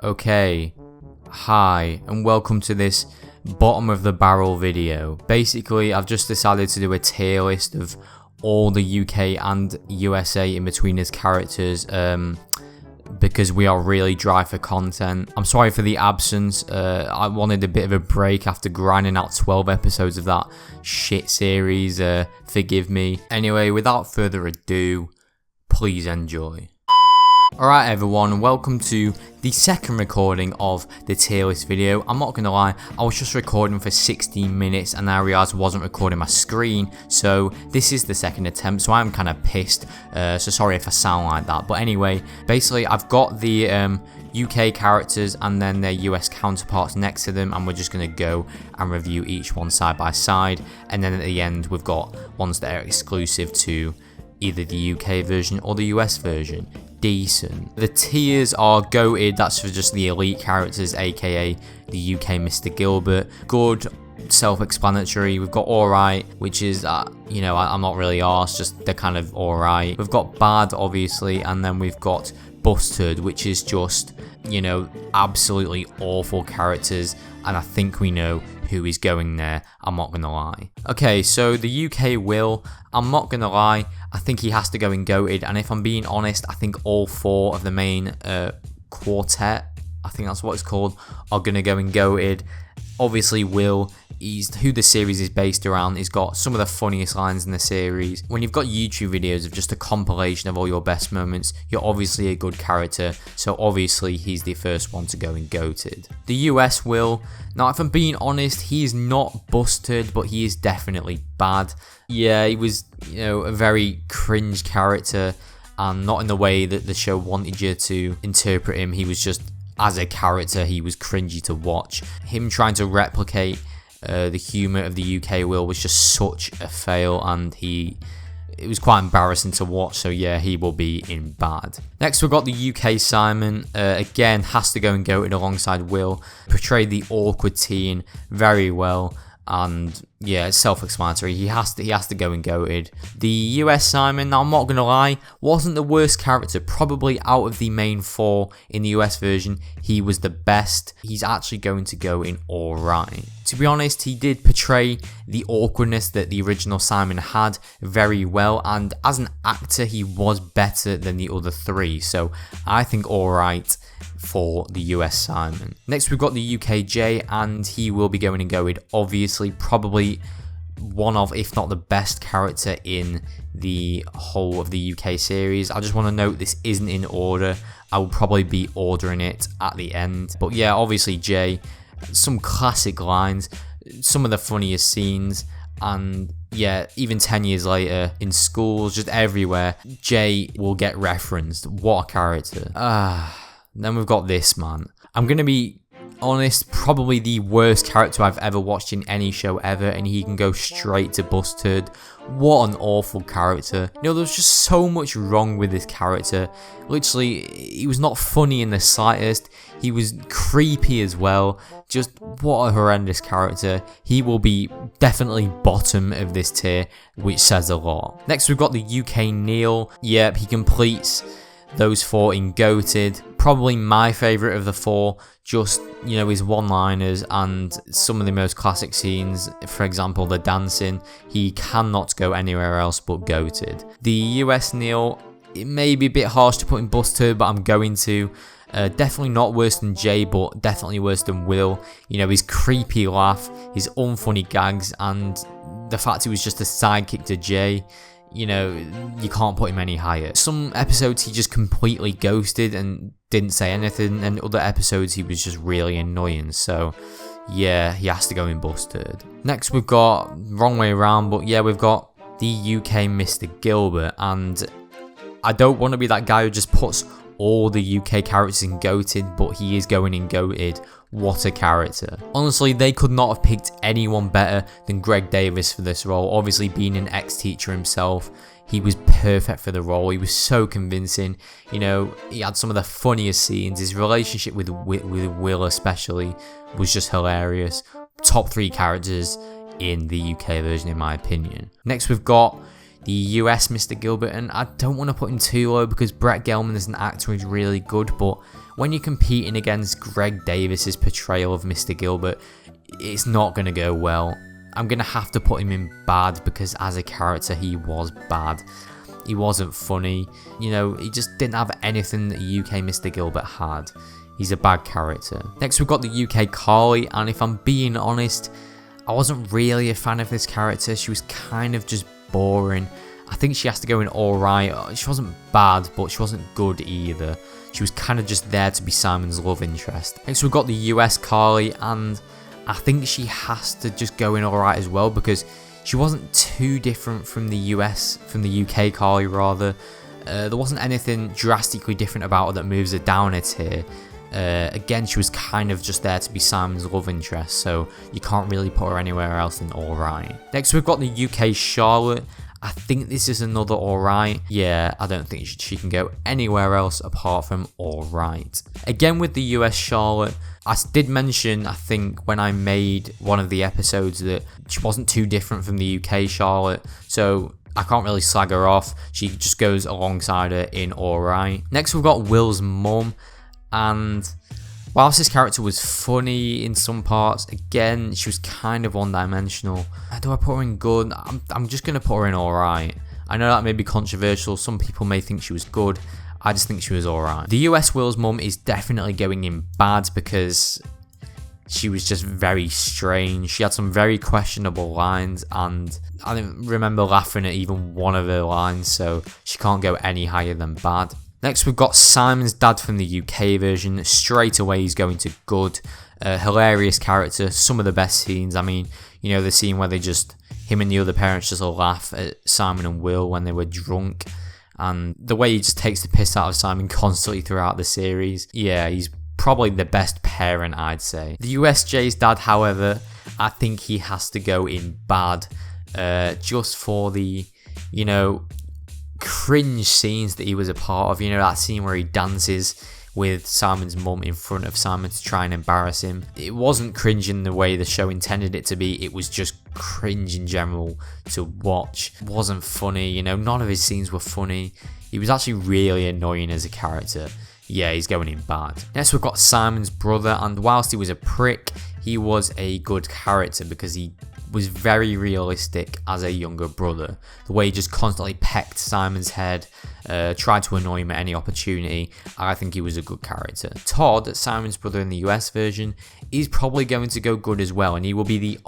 Okay, hi and welcome to this bottom of the barrel video. Basically, I've just decided to do a tier list of all the UK and USA Inbetweeners characters because we are really dry for content. I'm sorry for the absence. I wanted a bit of a break after grinding out 12 episodes of that shit series. Forgive me. Anyway, without further ado, please enjoy. Alright everyone, welcome to the second recording of the tier list video. I'm not gonna lie, I was just recording for 16 minutes and I realised I wasn't recording my screen, so this is the second attempt, so I'm kind of pissed, so sorry if I sound like that. But anyway, basically I've got the UK characters and then their US counterparts next to them, and we're just going to go and review each one side by side, and then at the end we've got ones that are exclusive to either the UK version or the US version. Decent. The tiers are goated, that's for just the elite characters, aka the UK Mr. Gilbert. Good, self-explanatory. We've got alright, which is, I'm not really arsed, just they're kind of alright. We've got bad, obviously, and then we've got busted, which is just, absolutely awful characters, and I think we know who is going there, I'm not gonna lie. Okay, so the UK Will, I'm not gonna lie, I think he has to go in goated, and if I'm being honest, I think all four of the main quartet, I think that's what it's called, are gonna go in goated. Obviously Will, he's who the series is based around. He's got some of the funniest lines in the series. When you've got YouTube videos of just a compilation of all your best moments, you're obviously a good character, so obviously he's the first one to go in goated. The US Will, now if I'm being honest, he is not busted, but he is definitely bad. Yeah, he was, a very cringe character, and not in the way that the show wanted you to interpret him. He was just, as a character, he was cringy to watch. Him trying to replicate the humour of the UK Will was just such a fail, and it was quite embarrassing to watch, so yeah, he will be in bad. Next we've got the UK Simon, again has to go and goated alongside Will, portrayed the awkward teen very well, and yeah, it's self-explanatory, he has to go and goated. The US Simon, now I'm not gonna lie, wasn't the worst character. Probably out of the main four in the US version, he was the best. He's actually going to go in alright. To be honest, he did portray the awkwardness that the original Simon had very well, and as an actor he was better than the other three, so I think alright for the US Simon. Next we've got the UK J, and he will be going in goated, obviously, probably one of, if not the best character in the whole of the UK series. I just want to note this isn't in order. I will probably be ordering it at the end. But yeah, obviously Jay, some classic lines, some of the funniest scenes, and yeah, even 10 years later in schools, just everywhere, Jay will get referenced. What a character. Then we've got this man. I'm going to be honest, probably the worst character I've ever watched in any show ever, and he can go straight to busted. What an awful character. There was just so much wrong with this character. Literally, he was not funny in the slightest. He was creepy as well. Just what a horrendous character. He will be definitely bottom of this tier, which says a lot. Next we've got the UK Neil. Yep, he completes those four in goated. Probably my favourite of the four, just, his one-liners and some of the most classic scenes, for example, the dancing. He cannot go anywhere else but goated. The US Neil, it may be a bit harsh to put in busted, but I'm going to. Definitely not worse than Jay, but definitely worse than Will. His creepy laugh, his unfunny gags, and the fact he was just a sidekick to Jay. You can't put him any higher. Some episodes he just completely ghosted and didn't say anything, and other episodes he was just really annoying, so yeah, he has to go in busted. Next we've got, wrong way around, but yeah, we've got the UK Mr. Gilbert, and I don't want to be that guy who just puts all the UK characters in goated, but he is going in goated. What a character. Honestly, they could not have picked anyone better than Greg Davis for this role. Obviously, being an ex-teacher himself, he was perfect for the role. He was so convincing. He had some of the funniest scenes. His relationship with Will especially was just hilarious. Top 3 characters in the UK version, in my opinion. Next, we've got the US Mr. Gilbert, and I don't want to put him too low because Brett Gelman as an actor is really good, but when you're competing against Greg Davis's portrayal of Mr. Gilbert, it's not going to go well. I'm going to have to put him in bad because as a character he was bad. He wasn't funny, you know, he just didn't have anything that UK Mr. Gilbert had. He's a bad character. Next we've got the UK Carly, and if I'm being honest, I wasn't really a fan of this character. She was kind of just boring. I think she has to go in alright. She wasn't bad, but she wasn't good either. She was kind of just there to be Simon's love interest. Next we've got the US Carly, and I think she has to just go in alright as well because she wasn't too different from the UK Carly rather. There wasn't anything drastically different about her that moves her down a tier. Again, she was kind of just there to be Simon's love interest, so you can't really put her anywhere else than alright. Next we've got the UK Charlotte. I think this is another alright. Yeah, I don't think she can go anywhere else apart from alright. Again with the US Charlotte, I did mention, I think, when I made one of the episodes that she wasn't too different from the UK Charlotte, so I can't really slag her off. She just goes alongside her in alright. Next we've got Will's mum, and whilst this character was funny in some parts, again, she was kind of one-dimensional. Do I put her in good? I'm just going to put her in alright. I know that may be controversial. Some people may think she was good. I just think she was alright. The US Will's mum is definitely going in bad because she was just very strange. She had some very questionable lines, and I didn't remember laughing at even one of her lines, so she can't go any higher than bad. Next we've got Simon's dad from the UK version. Straight away he's going to good. Hilarious character, some of the best scenes. I mean, you know, the scene where him and the other parents just laugh at Simon and Will when they were drunk, and the way he just takes the piss out of Simon constantly throughout the series. Yeah, he's probably the best parent, I'd say. The USJ's dad, however, I think he has to go in bad, just for the, you know, cringe scenes that he was a part of. You know, that scene where he dances with Simon's mum in front of Simon to try and embarrass him. It wasn't cringe in the way the show intended it to be. It was just cringe in general to watch. It wasn't funny, you know, none of his scenes were funny. He was actually really annoying as a character. Yeah, he's going in bad. Next we've got Simon's brother, and whilst he was a prick, he was a good character because he was very realistic as a younger brother. The way he just constantly pecked Simon's head, tried to annoy him at any opportunity. I think he was a good character. Todd, Simon's brother in the US version, is probably going to go good as well, and he will be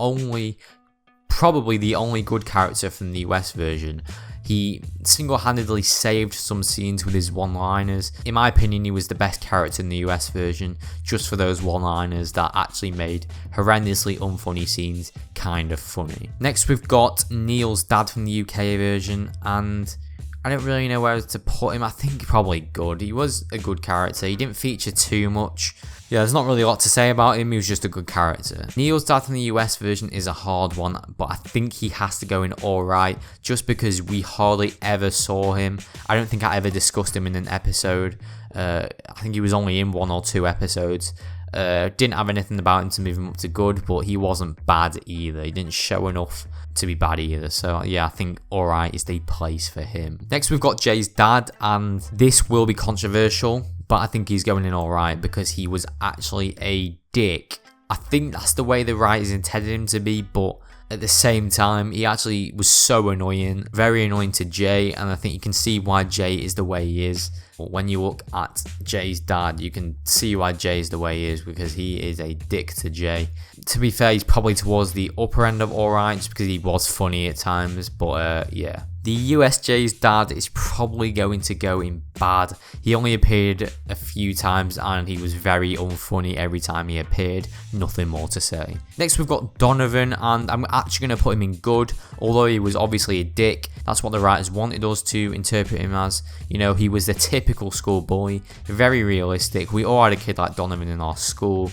probably the only good character from the US version. He single-handedly saved some scenes with his one-liners. In my opinion, he was the best character in the US version, just for those one-liners that actually made horrendously unfunny scenes kind of funny. Next, we've got Neil's dad from the UK version, and I don't really know where to put him. I think probably good. He was a good character. He didn't feature too much. Yeah, there's not really a lot to say about him. He was just a good character. Neil's dad from the US version is a hard one, but I think he has to go in alright just because we hardly ever saw him. I don't think I ever discussed him in an episode. I think he was only in 1 or 2 episodes. Didn't have anything about him to move him up to good, but he wasn't bad either. He didn't show enough to be bad either. So yeah, I think alright is the place for him. Next we've got Jay's dad, and this will be controversial, but I think he's going in alright because he was actually a dick. I think that's the way the writers intended him to be, but at the same time, he actually was so annoying, very annoying to Jay, and I think you can see why Jay is the way he is. But when you look at Jay's dad, you can see why Jay is the way he is, because he is a dick to Jay. To be fair, he's probably towards the upper end of alright, just because he was funny at times, but yeah. The USJ's dad is probably going to go in bad. He only appeared a few times and he was very unfunny every time he appeared. Nothing more to say. Next we've got Donovan, and I'm actually going to put him in good, although he was obviously a dick. That's what the writers wanted us to interpret him as. You know, he was the typical school bully, very realistic. We all had a kid like Donovan in our school,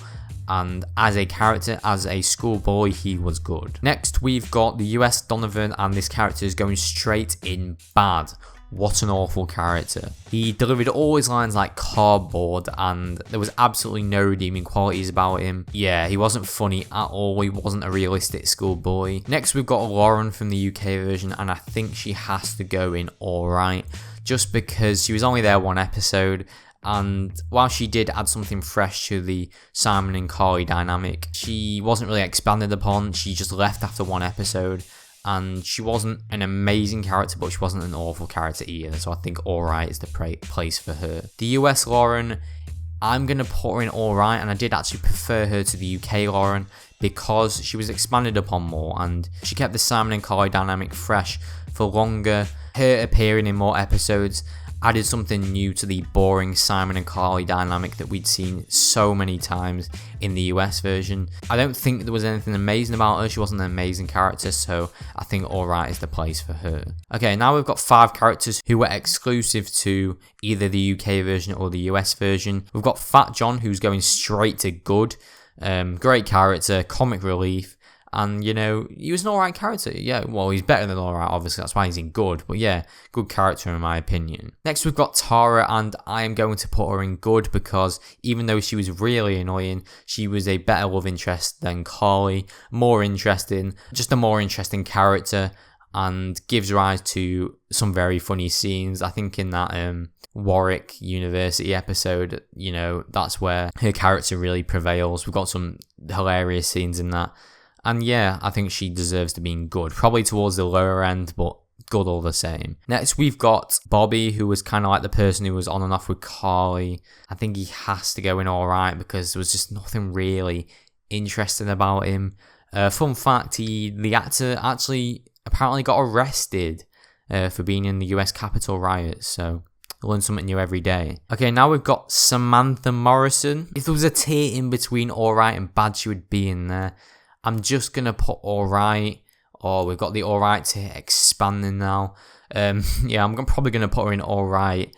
and as a character, as a school boy, he was good. Next, we've got the US Donovan, and this character is going straight in bad. what an awful character. He delivered all his lines like cardboard, and there was absolutely no redeeming qualities about him. Yeah, he wasn't funny at all. He wasn't a realistic schoolboy. Next, we've got Lauren from the UK version, and I think she has to go in alright, just because she was only there one episode. And while she did add something fresh to the Simon and Carly dynamic, she wasn't really expanded upon. She just left after one episode, and she wasn't an amazing character, but she wasn't an awful character either. So I think alright is the place for her. The US Lauren, I'm going to put her in alright, and I did actually prefer her to the UK Lauren because she was expanded upon more, and she kept the Simon and Carly dynamic fresh for longer. Her appearing in more episodes added something new to the boring Simon and Carly dynamic that we'd seen so many times in the US version. I don't think there was anything amazing about her. She wasn't an amazing character, so I think alright is the place for her. Okay, now we've got 5 characters who were exclusive to either the UK version or the US version. We've got Fat John, who's going straight to good. Great character, comic relief. And, you know, he was an alright character. Yeah, well, he's better than alright, obviously. That's why he's in good. But yeah, good character in my opinion. Next, we've got Tara, and I am going to put her in good because even though she was really annoying, she was a better love interest than Carly. More interesting. Just a more interesting character, and gives rise to some very funny scenes. I think in that Warwick University episode, you know, that's where her character really prevails. We've got some hilarious scenes in that. And yeah, I think she deserves to be in good. Probably towards the lower end, but good all the same. Next, we've got Bobby, who was kind of like the person who was on and off with Carly. I think he has to go in alright because there was just nothing really interesting about him. Fun fact, the actor actually apparently got arrested for being in the US Capitol riots, so learn something new every day. Okay, now we've got Samantha Morrison. If there was a tier in between alright and bad, she would be in there. I'm just going to put alright, or we've got the alright tier expanding now. Yeah, I'm probably going to put her in alright,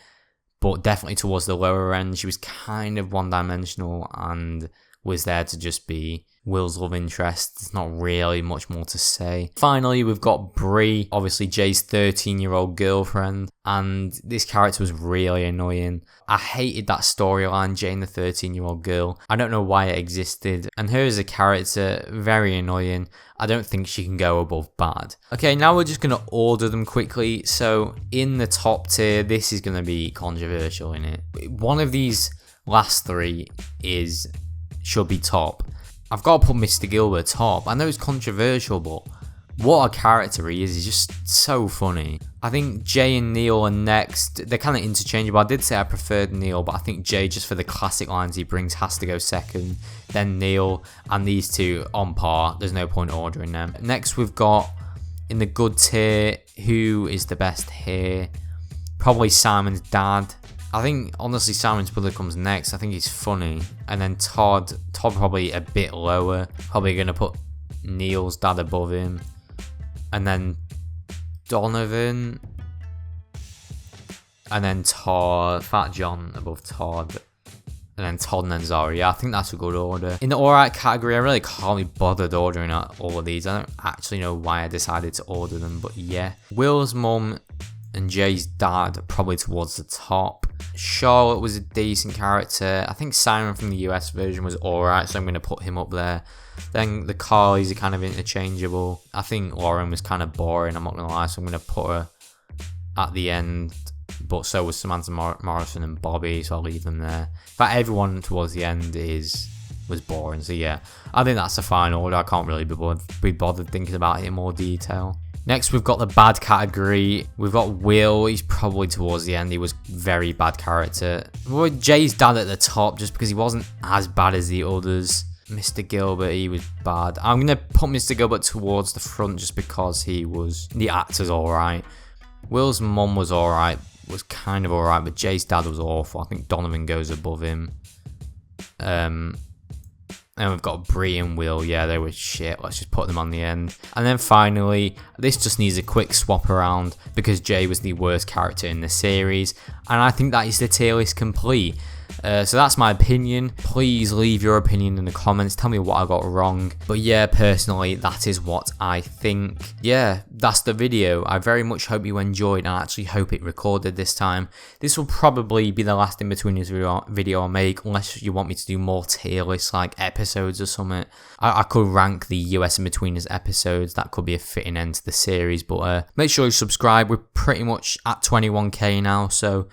but definitely towards the lower end. She was kind of one-dimensional and was there to just be Will's love interest. There's not really much more to say. Finally, we've got Brie, obviously Jay's 13-year-old girlfriend, and this character was really annoying. I hated that storyline, Jay and the 13-year-old girl. I don't know why it existed, and her as a character, very annoying. I don't think she can go above bad. Okay, now we're just going to order them quickly. So in the top tier, this is going to be controversial, innit? One of these last 3 should be top. I've got to put Mr. Gilbert top. I know it's controversial, but what a character he is. He's just so funny. I think Jay and Neil are next. They're kind of interchangeable. I did say I preferred Neil, but I think Jay, just for the classic lines he brings, has to go second. Then Neil, and these two on par. There's no point ordering them. Next, we've got, in the good tier, who is the best here? Probably Simon's dad. I think, honestly, Simon's brother comes next. I think he's funny. And then Todd probably a bit lower. Probably going to put Neil's dad above him. And then Donovan. And then Todd. Fat John above Todd. And then Todd and then Zara. Yeah, I think that's a good order. In the alright category, I really can't be bothered ordering all of these. I don't actually know why I decided to order them. But yeah. Will's mum and Jay's dad probably towards the top. Charlotte was a decent character. I think Simon from the US version was alright, so I'm going to put him up there. Then the Carlys are kind of interchangeable. I think Lauren was kind of boring, I'm not going to lie, so I'm going to put her at the end. But so was Samantha Morrison and Bobby, so I'll leave them there. But everyone towards the end was boring, so yeah. I think that's the final order. I can't really be bothered thinking about it in more detail. Next, we've got the bad category. We've got Will. He's probably towards the end. He was very bad character. Well, Jay's dad at the top just because he wasn't as bad as the others. Mr. Gilbert, he was bad. I'm going to put Mr. Gilbert towards the front just because the actor's alright. Will's mum was alright, was kind of alright, but Jay's dad was awful. I think Donovan goes above him. And we've got Brie and Will. Yeah, they were shit. Let's just put them on the end. And then finally, this just needs a quick swap around because Jay was the worst character in the series. And I think that is the tier list complete. So that's my opinion. Please leave your opinion in the comments. Tell me what I got wrong. But yeah, personally, that is what I think. Yeah, that's the video. I very much hope you enjoyed, and I actually hope it recorded this time. This will probably be the last Inbetweeners video I'll make, unless you want me to do more tier list like episodes or something. I could rank the US Inbetweeners episodes. That could be a fitting end to the series. But make sure you subscribe. We're pretty much at 21k now, so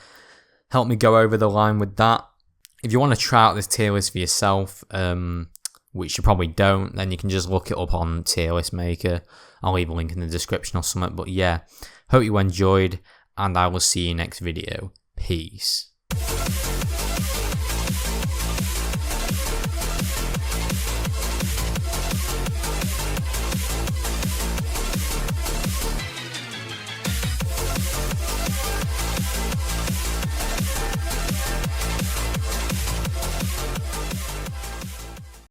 help me go over the line with that. If you want to try out this tier list for yourself, which you probably don't, then you can just look it up on Tier List Maker. I'll leave a link in the description or something. But yeah, hope you enjoyed, and I will see you next video. Peace.